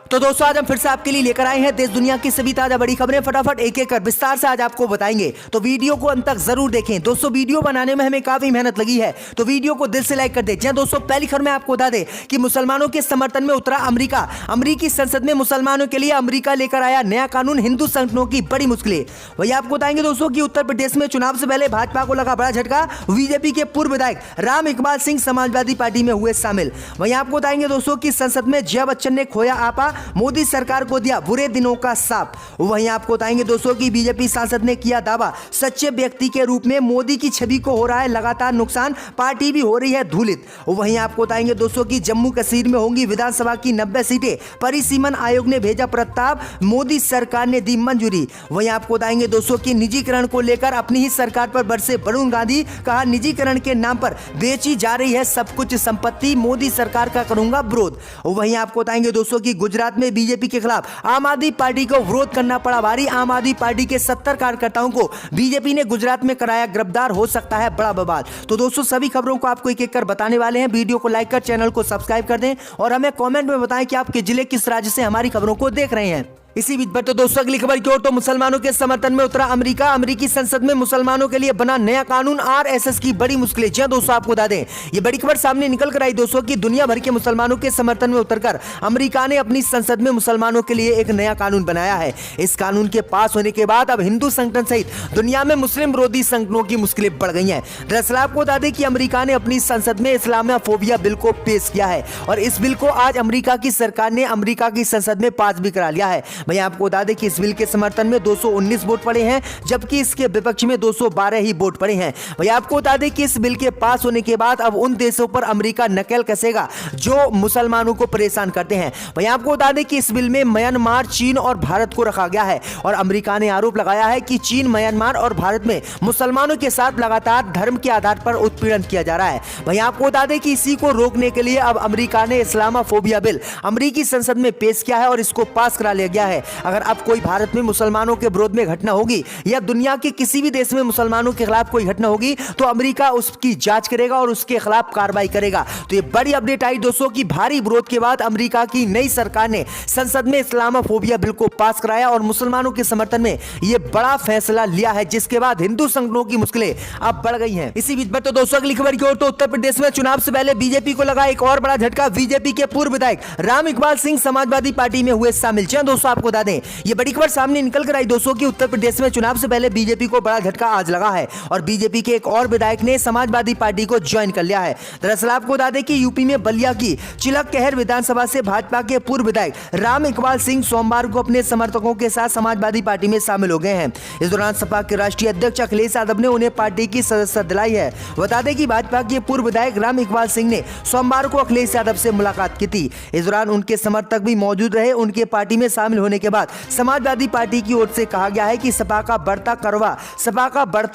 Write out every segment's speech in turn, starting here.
तो दोस्तों आज हम फिर से आपके लिए लेकर आए हैं देश दुनिया की सभी ताजा बड़ी खबरें। फटाफट एक एक कर विस्तार से आज आपको बताएंगे, तो वीडियो को अंत तक जरूर देखें। दोस्तों वीडियो बनाने में हमें काफी मेहनत लगी है, तो वीडियो को दिल से लाइक कर दें। दोस्तों पहली खबर में आपको बता दें कि मुसलमानों के समर्थन में उतरा अमेरिका। अमेरिकी संसद में मुसलमानों के लिए अमेरिका लेकर आया नया कानून, हिंदू संगठनों की बड़ी मुश्किलें। वही आपको बताएंगे दोस्तों कि उत्तर प्रदेश में चुनाव से पहले भाजपा को लगा बड़ा झटका। बीजेपी के पूर्व विधायक राम इकबाल सिंह समाजवादी पार्टी में हुए शामिल। वहीं आपको बताएंगे दोस्तों कि संसद में जया बच्चन ने खोया आपा, मोदी सरकार को दिया बुरे दिनों का साप। वहीं आपको बताएंगे दोस्तों कि बीजेपी सांसद ने किया दावा, सच्चे व्यक्ति के रूप में मोदी की छवि को हो रहा है लगातार नुकसान, पार्टी भी हो रही है धूलित। वहीं आपको बताएंगे दोस्तों कि जम्मू कश्मीर में होंगी विधानसभा की 90 सीटें, परिसीमन आयोग ने भेजा प्रस्ताव, मोदी सरकार ने दी मंजूरी। वहीं आपको बताएंगे दोस्तों कि निजीकरण को लेकर अपनी ही सरकार पर बरसे वरुण गांधी, कहा निजीकरण के नाम पर बेची जा रही है सब कुछ संपत्ति, मोदी सरकार का करूंगा विरोध। वहीं आपको बताएंगे दोस्तों कि गुजरात में बीजेपी के खिलाफ आम आदमी पार्टी को विरोध करना पड़ा भारी। आम आदमी पार्टी के 70 कार्यकर्ताओं को बीजेपी ने गुजरात में कराया गिरफ्तार, हो सकता है बड़ा बवाल। तो दोस्तों सभी खबरों को आपको एक एक कर बताने वाले हैं। वीडियो को लाइक कर चैनल को सब्सक्राइब कर दें और हमें कमेंट में बताएं कि आपके जिले किस राज्य से हमारी खबरों को देख रहे हैं। इसी बीच बढ़ते दोस्तों अगली खबर की ओर, तो मुसलमानों के समर्थन में उतरा अमेरिका। अमेरिकी संसद में मुसलमानों के लिए बना नया कानून, आरएसएस की बड़ी मुश्किलें। जी दोस्तों आपको बता दें ये बड़ी खबर सामने निकल कर आई दोस्तों कि दुनिया भर के मुसलमानों के समर्थन में उतरकर अमेरिका ने अपनी संसद में मुसलमानों के लिए एक नया कानून बनाया है। इस कानून के पास होने के बाद अब हिंदू संगठन सहित दुनिया में मुस्लिम विरोधी संगठनों की मुश्किलें बढ़ गई हैं। दरअसल आपको बता दें कि अमेरिका ने अपनी संसद में इस्लामोफोबिया बिल को पेश किया है और इस बिल को आज अमेरिका की सरकार ने अमेरिका की संसद में पास भी करा लिया है। भाई आपको बता दें इस बिल के समर्थन में 219 वोट पड़े हैं, जबकि इसके विपक्ष में 212 ही वोट पड़े हैं। वही आपको बता दें कि इस बिल के पास होने के बाद अब उन देशों पर अमेरिका नकेल कसेगा जो मुसलमानों को परेशान करते हैं। वही आपको बता दें कि इस बिल में म्यांमार, चीन और भारत को रखा गया है और अमेरिका ने आरोप लगाया है कि चीन, म्यांमार और भारत में मुसलमानों के साथ लगातार धर्म के आधार पर उत्पीड़न किया जा रहा है। वही आपको बता दें कि इसी को रोकने के लिए अब अमेरिका ने इस्लामोफोबिया बिल अमेरिकी संसद में पेश किया है और इसको पास करा लिया गया है। अगर अब कोई भारत में मुसलमानों के विरोध में घटना होगी या दुनिया के किसी भी देश में मुसलमानों के खिलाफ कोई घटना होगी तो अमेरिका उसकी जांच करेगा और उसके खिलाफ कार्रवाई करेगा। तो ये बड़ी अपडेट आई दोस्तों कि भारी विरोध के बाद अमेरिका की नई सरकार ने संसद में इस्लामोफोबिया बिल को पास कराया और मुसलमानों के समर्थन में यह बड़ा फैसला लिया है, जिसके बाद हिंदू संगठनों की मुश्किलें अब बढ़ गई हैं। इसी बीच तो दोस्तों अगली खबर की ओर, तो उत्तर प्रदेश में चुनाव से पहले बीजेपी को लगा एक और बड़ा झटका। बीजेपी के पूर्व विधायक राम इकबाल सिंह समाजवादी पार्टी में हुए शामिल। दोस्तों आपको बता दें ये बड़ी खबर सामने निकल कर आई दोस्तों कि उत्तर प्रदेश में चुनाव से पहले बीजेपी को बड़ा झटका आज लगा है और बीजेपी के एक और विधायक ने समाजवादी पार्टी को ज्वाइन कर लिया है। दरअसल आपको बता दें कि यूपी में बलिया की चिलकहर विधानसभा से भाजपा के पूर्व विधायक राम इकबाल सिंह सोमवार को अपने समर्थकों के साथ समाजवादी पार्टी में शामिल हो गए हैं। इस दौरान सपा के राष्ट्रीय अध्यक्ष अखिलेश यादव ने उन्हें पार्टी की सदस्यता दिलाई है। बता दें कि भाजपा के पूर्व विधायक राम इकबाल सिंह ने सोमवार को अखिलेश यादव से मुलाकात की थी। इस दौरान उनके समर्थक भी मौजूद रहे। उनके पार्टी में शामिल होने के बाद समाजवादी पार्टी की ओर से कहा गया है कि सपा का बढ़ता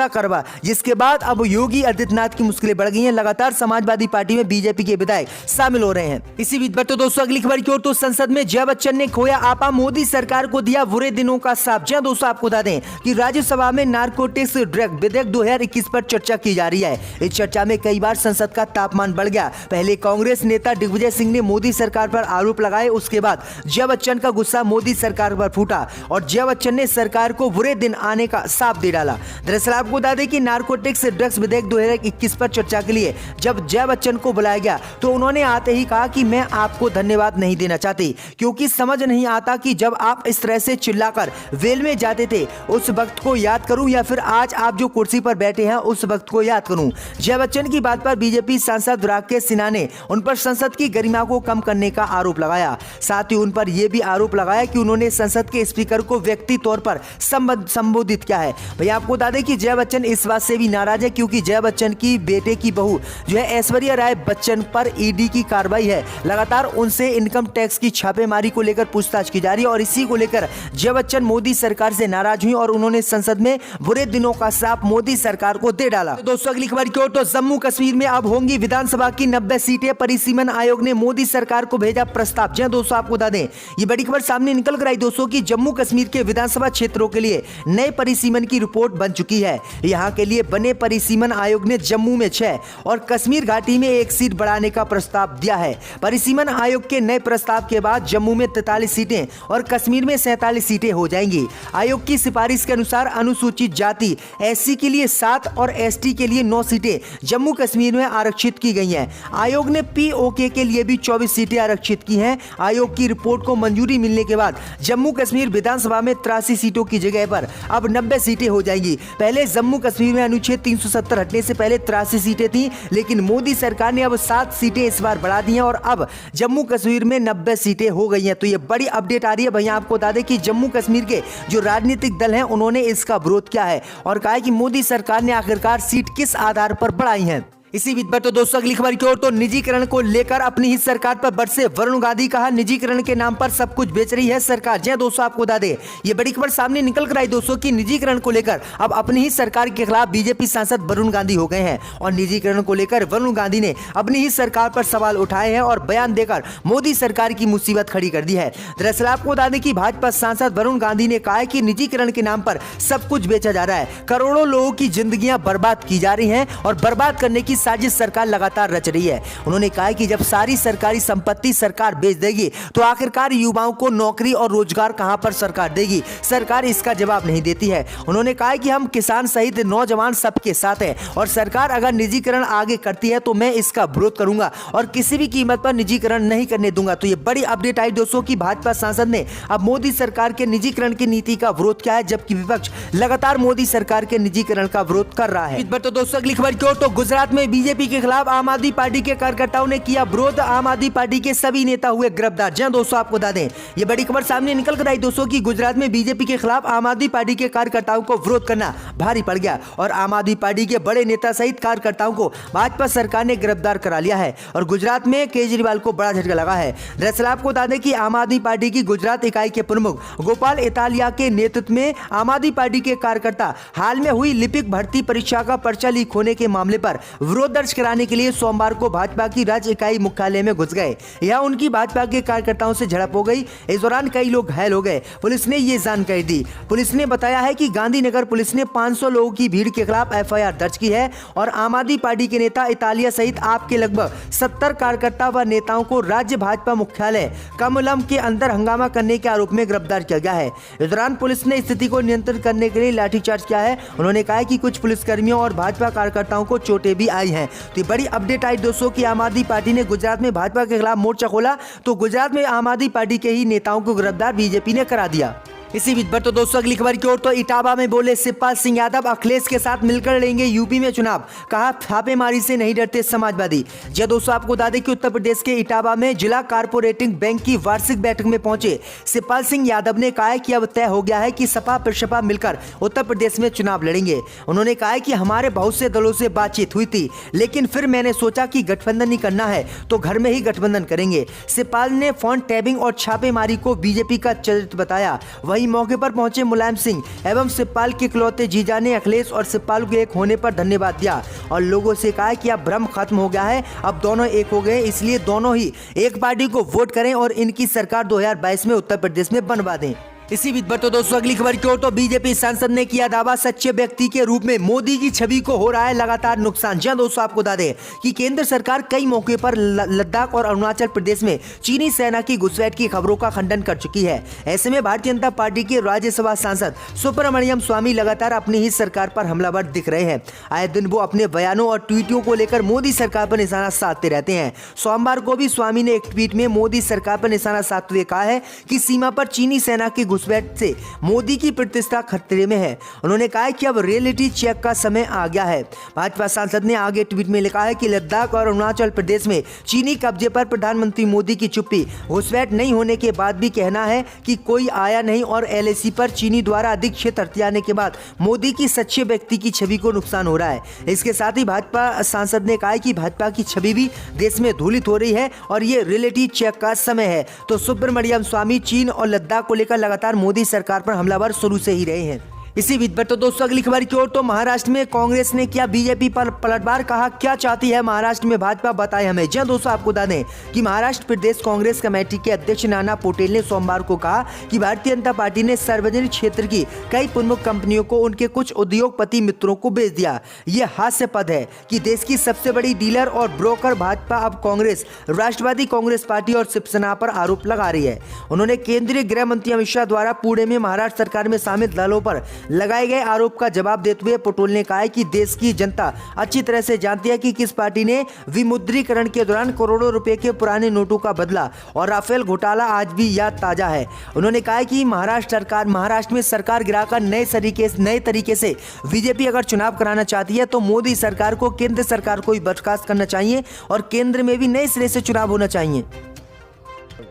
करवा, जिसके बाद अब योगी आदित्यनाथ की मुश्किलें बढ़ गई हैं। लगातार समाजवादी पार्टी में बीजेपी के विधायक शामिल हो रहे हैं। इसी बीच तो दोस्तों अगली खबर की ओर, तो संसद में जया बच्चन ने खोया आपा, मोदी सरकार को दिया बुरे दिनों का साप। जी दोस्तों आपको बता दें कि राज्यसभा में नारकोटिक्स ड्रग विधेयक 2021 पर चर्चा की जा रही है। इस चर्चा में कई बार संसद का तापमान बढ़ गया। पहले कांग्रेस नेता दिग्विजय सिंह ने मोदी सरकार पर आरोप लगाए, उसके बाद जया बच्चन का गुस्सा मोदी सरकार पर फूटा और जया बच्चन ने सरकार को बुरे दिन आने का साफ दे डाला। दरअसल आपको बता दें कि नारकोटिक्स ड्रग्स विधेयक 2021 पर चर्चा के लिए जब जया बच्चन को बुलाया गया तो उन्होंने आते ही कहा कि मैं आपको धन्यवाद नहीं देना चाहती, क्योंकि समझ नहीं आता कि जब आप इस तरह से चिल्लाकर वेल में जाते थे उस वक्त को याद करूं या फिर आज आप जो कुर्सी पर बैठे हैं उस वक्त को याद करूं। जया बच्चन की बात पर बीजेपी सांसद राकेश सिन्हा ने उन पर संसद की गरिमा को कम करने का आरोप लगाया। साथ ही उन पर यह भी आरोप लगाया कि उन्होंने संसद के स्पीकर को व्यक्ति तौर पर संबोधित किया है। भैया आपको बता दें कि जया बच्चन इस बात से भी नाराज है क्योंकि जया बच्चन की बेटे की बहू जो है ऐश्वर्या राय बच्चन पर ईडी की कार्रवाई है। लगातार उनसे इनकम टैक्स की छापेमारी को लेकर पूछताछ की जा रही है और इसी को लेकर जया बच्चन मोदी सरकार से नाराज हुई और उन्होंने संसद में बुरे दिनों का साप मोदी सरकार को दे डाला। तो दोस्तों अगली खबर की ओर, तो जम्मू कश्मीर में अब होंगी विधानसभा की 90 सीटें, परिसीमन आयोग ने मोदी सरकार को भेजा प्रस्ताव। जी दोस्तों आपको बता दें ये बड़ी खबर सामने निकल कराई दोस्तों कि जम्मू कश्मीर के विधानसभा क्षेत्रों के लिए नए परिसीमन की रिपोर्ट बन चुकी है। यहाँ के लिए बने परिसीमन आयोग ने जम्मू में 6 और कश्मीर घाटी में 1 सीट बढ़ाने का प्रस्ताव दिया है। परिसीमन आयोग के नए प्रस्ताव के बाद जम्मू में 43 सीटें और कश्मीर में 47 सीटें हो जाएंगी। आयोग की सिफारिश के अनुसार अनुसूचित जाति SC के लिए 7 और ST के लिए 9 सीटें जम्मू कश्मीर में आरक्षित की गई हैं। आयोग ने POK के लिए भी 24 सीटें आरक्षित की हैं। आयोग की रिपोर्ट को मंजूरी मिलने के बाद जम्मू कश्मीर विधानसभा में 83 सीटों की जगह पर अब 90 सीटें हो जाएंगी। पहले जम्मू कश्मीर में अनुच्छेद 370 हटने से पहले 83 सीटें थीं, लेकिन मोदी सरकार ने अब 7 सीटें इस बार बढ़ा दी हैं और अब जम्मू कश्मीर में 90 सीटें हो गई हैं। तो ये बड़ी अपडेट आ रही है। भैया आपको बता दें कि जम्मू कश्मीर के जो राजनीतिक दल हैं उन्होंने इसका विरोध किया है और कहा है कि मोदी सरकार ने आखिरकार सीट किस आधार पर बढ़ाई है। इसी बीच पर तो दोस्तों अगली खबर की ओर, तो निजीकरण को लेकर अपनी ही सरकार पर बरसे वरुण गांधी। कहा निजीकरण के नाम पर सब कुछ बेच रही है सरकार। जी दोस्तों आपको बता दें ये बड़ी खबर सामने निकल कर आई दोस्तों कि निजीकरण को लेकर अब अपनी ही सरकार के खिलाफ बीजेपी सांसद वरुण गांधी हो गए हैं और निजीकरण को लेकर वरुण गांधी ने अपनी ही सरकार पर सवाल उठाए हैं और बयान देकर मोदी सरकार की मुसीबत खड़ी कर दी है। दरअसल आपको बता दें कि भाजपा सांसद वरुण गांधी ने कहा है कि निजीकरण के नाम पर सब कुछ बेचा जा रहा है, करोड़ों लोगों की जिंदगियां बर्बाद की जा रही हैं और बर्बाद करने की साजिश सरकार लगातार रच रही है। उन्होंने कहा कि जब सारी सरकारी संपत्ति सरकार बेच देगी तो आखिरकार युवाओं को नौकरी और रोजगार कहां पर सरकार देगी। सरकार इसका जवाब नहीं देती है। उन्होंने कहा कि हम किसान सहित नौजवान सबके साथ हैं और सरकार अगर निजीकरण आगे करती है तो मैं इसका विरोध करूंगा और किसी भी कीमत पर निजीकरण नहीं करने दूंगा। तो ये बड़ी अपडेट आई दोस्तों की भाजपा सांसद ने अब मोदी सरकार के निजीकरण की नीति का विरोध किया है, जबकि विपक्ष लगातार मोदी सरकार के निजीकरण का विरोध कर रहा है। इस पर तो दोस्तों अगली खबर की ओर, तो गुजरात में बीजेपी के खिलाफ आम आदमी पार्टी के कार्यकर्ताओं ने किया विरोध। आम आदमी पार्टी के सभी नेता हुए गिरफ्तार। जी दोस्तों आपको बता दें ये बड़ी खबर सामने निकल कर आई दोस्तों कि गुजरात में बीजेपी के खिलाफ आम आदमी पार्टी के कार्यकर्ताओं को विरोध करना भारी पड़ गया और आम आदमी पार्टी के बड़े नेता सहित कार्यकर्ताओं को भाजपा सरकार ने गिरफ्तार करा लिया है और गुजरात में केजरीवाल को बड़ा झटका लगा है। दरअसल आपको बता दें कि आम आदमी पार्टी की गुजरात इकाई के प्रमुख गोपाल इतालिया के नेतृत्व में आम आदमी पार्टी के कार्यकर्ता हाल में हुई लिपिक भर्ती परीक्षा का पर्चा लीक होने के मामले पर विरोध दर्ज कराने के लिए सोमवार को भाजपा की राज्य इकाई मुख्यालय में घुस गए। यहां उनकी भाजपा के कार्यकर्ताओं से झड़प हो गई। इस दौरान कई लोग घायल हो गए। पुलिस ने ये जानकारी दी। पुलिस ने बताया है कि गांधीनगर पुलिस ने 500 लोगों की भीड़ के खिलाफ FIR दर्ज की है और आम आदमी पार्टी के नेता इतालिया सहित आपके लगभग 70 कार्यकर्ता व नेताओं को राज्य भाजपा मुख्यालय कमलम के अंदर हंगामा करने के आरोप में गिरफ्तार किया गया है। इस दौरान पुलिस ने स्थिति को नियंत्रित करने के लिए लाठीचार्ज किया है। उन्होंने कहा कि कुछ पुलिसकर्मियों और भाजपा कार्यकर्ताओं को चोटें भी आई हैं। तो बड़ी अपडेट आई दोस्तों कि आम आदमी पार्टी ने गुजरात में भाजपा के खिलाफ मोर्चा खोला तो गुजरात में आम आदमी पार्टी के ही नेताओं को गिरफ्तार बीजेपी ने करा दिया। इसी बीच पर तो दोस्तों अगली खबर की ओर, तो इटावा में बोले शिवपाल सिंह यादव अखिलेश के साथ मिलकर लेंगे यूपी में चुनाव। कहा छापेमारी से नहीं डरते समाजवादी। जी दोस्तों आपको बता दें कि उत्तर प्रदेश के इटावा में जिला कारपोरेटिंग बैंक की वार्षिक बैठक में पहुंचे शिवपाल सिंह यादव ने कहा कि अब तय हो गया है कि सपा प्रसपा मिलकर उत्तर प्रदेश में चुनाव लड़ेंगे। उन्होंने कहा कि हमारे बहुत से दलों से बातचीत हुई थी, लेकिन फिर मैंने सोचा कि गठबंधन ही करना है तो घर में ही गठबंधन करेंगे। शिवपाल ने फोन टैपिंग और छापेमारी को बीजेपी का चरित्र बताया। वहीं मौके पर पहुंचे मुलायम सिंह एवं शिवपाल के इकलौते जीजा ने अखिलेश और शिवपाल के एक होने पर धन्यवाद दिया और लोगों से कहा कि अब भ्रम खत्म हो गया है, अब दोनों एक हो गए, इसलिए दोनों ही एक पार्टी को वोट करें और इनकी सरकार 2022 में उत्तर प्रदेश में बनवा दें। इसी बीच पर तो दोस्तों अगली खबर की ओर, तो बीजेपी सांसद ने किया दावा सच्चे व्यक्ति के रूप में मोदी की छवि को हो रहा है लगातार नुकसान। जी दोस्तों आपको बता दें कि केंद्र सरकार कई मौके पर लद्दाख और अरुणाचल प्रदेश में चीनी सेना की घुसपैठ की खबरों का खंडन कर चुकी है। ऐसे में भारतीय जनता पार्टी के राज्यसभा सांसद सुब्रमण्यम स्वामी लगातार अपनी ही सरकार पर हमलावर दिख रहे हैं। आए दिन वो अपने बयानों और ट्वीटों को लेकर मोदी सरकार पर निशाना साधते रहते हैं। सोमवार को भी स्वामी ने एक ट्वीट में मोदी सरकार पर निशाना साधते हुए कहा है कि सीमा पर चीनी सेना की घुसपैठ से मोदी की प्रतिष्ठा खतरे में है। उन्होंने कहा कि अब रियलिटी चेक का समय आ गया है। भाजपा सांसद ने आगे ट्वीट में लिखा है कि लद्दाख और अरुणाचल प्रदेश में चीनी कब्जे पर प्रधानमंत्री मोदी की चुप्पी, घुसपैठ नहीं होने के बाद भी कहना है कि कोई आया नहीं और LAC पर चीनी द्वारा अधिक क्षेत्र हथियाने के बाद मोदी की सच्चे व्यक्ति की छवि को नुकसान हो रहा है। इसके साथ ही भाजपा सांसद ने कहा कि भाजपा की छवि भी देश में धूलित हो रही है और ये रियलिटी चेक का समय है। तो सुब्रमण्यम स्वामी चीन और लद्दाख को लेकर लगातार मोदी सरकार पर हमलावर शुरू से ही रहे हैं। इसी बीच पर तो दोस्तों अगली खबर की ओर, तो महाराष्ट्र में कांग्रेस ने किया बीजेपी पर पलटवार, कहा क्या चाहती है महाराष्ट्र में भाजपा, बताएं हमें। जी दोस्तों, आपको बता दें कि महाराष्ट्र प्रदेश कांग्रेस कमेटी के अध्यक्ष नाना पटोले ने सोमवार को कहा कि भारतीय जनता पार्टी ने सार्वजनिक क्षेत्र की कई प्रमुख कंपनियों को उनके कुछ उद्योगपति मित्रों को बेच दिया। यह हास्यास्पद है कि देश की सबसे बड़ी डीलर और ब्रोकर भाजपा अब कांग्रेस, राष्ट्रवादी कांग्रेस पार्टी और शिवसेना पर आरोप लगा रही है। उन्होंने केंद्रीय गृह मंत्री अमित शाह द्वारा पुणे में महाराष्ट्र सरकार में शामिल दलों पर लगाए गए आरोप का जवाब देते हुए पटोले ने कहा कि देश की जनता अच्छी तरह से जानती है कि किस पार्टी ने विमुद्रीकरण के दौरान करोड़ों रुपए के पुराने नोटों का बदला, और राफेल घोटाला आज भी याद ताजा है। उन्होंने कहा कि महाराष्ट्र में सरकार गिराकर नए तरीके से बीजेपी अगर चुनाव कराना चाहती है तो मोदी सरकार को केंद्र सरकार को ही बर्खास्त करना चाहिए और केंद्र में भी नए सिरे से चुनाव होना चाहिए।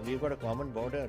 We've got a common border.